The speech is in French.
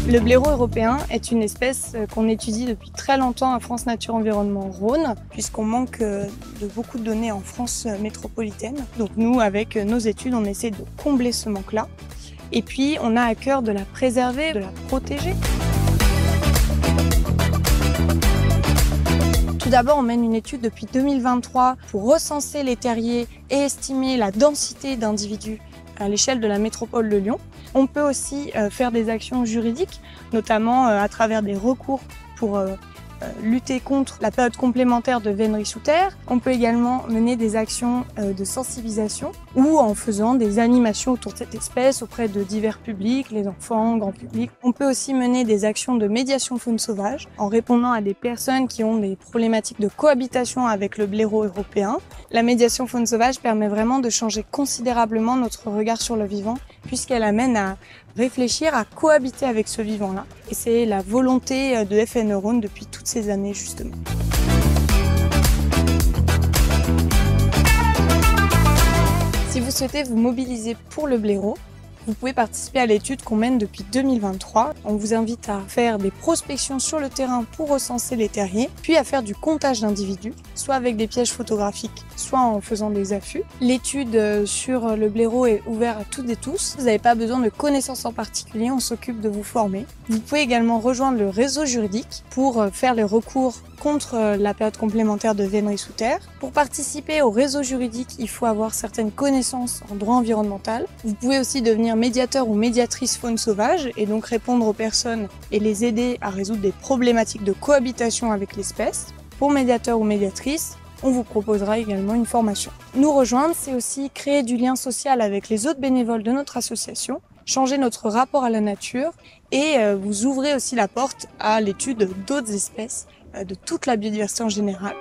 Le blaireau européen est une espèce qu'on étudie depuis très longtemps à France Nature Environnement Rhône, puisqu'on manque de beaucoup de données en France métropolitaine. Donc nous, avec nos études, on essaie de combler ce manque-là. Et puis, on a à cœur de la préserver, de la protéger. Tout d'abord, on mène une étude depuis 2023 pour recenser les terriers et estimer la densité d'individus à l'échelle de la métropole de Lyon. On peut aussi faire des actions juridiques, notamment à travers des recours pour lutter contre la période complémentaire de vénerie sous terre. On peut également mener des actions de sensibilisation ou en faisant des animations autour de cette espèce auprès de divers publics, les enfants, grand public. On peut aussi mener des actions de médiation faune sauvage en répondant à des personnes qui ont des problématiques de cohabitation avec le blaireau européen. La médiation faune sauvage permet vraiment de changer considérablement notre regard sur le vivant puisqu'elle amène à réfléchir à cohabiter avec ce vivant-là. Et c'est la volonté de FN Rhône depuis toutes ces années, justement. Si vous souhaitez vous mobiliser pour le blaireau, vous pouvez participer à l'étude qu'on mène depuis 2023. On vous invite à faire des prospections sur le terrain pour recenser les terriers, puis à faire du comptage d'individus, soit avec des pièges photographiques, soit en faisant des affûts. L'étude sur le blaireau est ouverte à toutes et tous. Vous n'avez pas besoin de connaissances en particulier, on s'occupe de vous former. Vous pouvez également rejoindre le réseau juridique pour faire les recours contre la période complémentaire de vénerie sous terre. Pour participer au réseau juridique, il faut avoir certaines connaissances en droit environnemental. Vous pouvez aussi devenir médiateur ou médiatrice faune sauvage et donc répondre aux personnes et les aider à résoudre des problématiques de cohabitation avec l'espèce. Pour médiateur ou médiatrice, on vous proposera également une formation. Nous rejoindre, c'est aussi créer du lien social avec les autres bénévoles de notre association, changer notre rapport à la nature et vous ouvrez aussi la porte à l'étude d'autres espèces, de toute la biodiversité en général.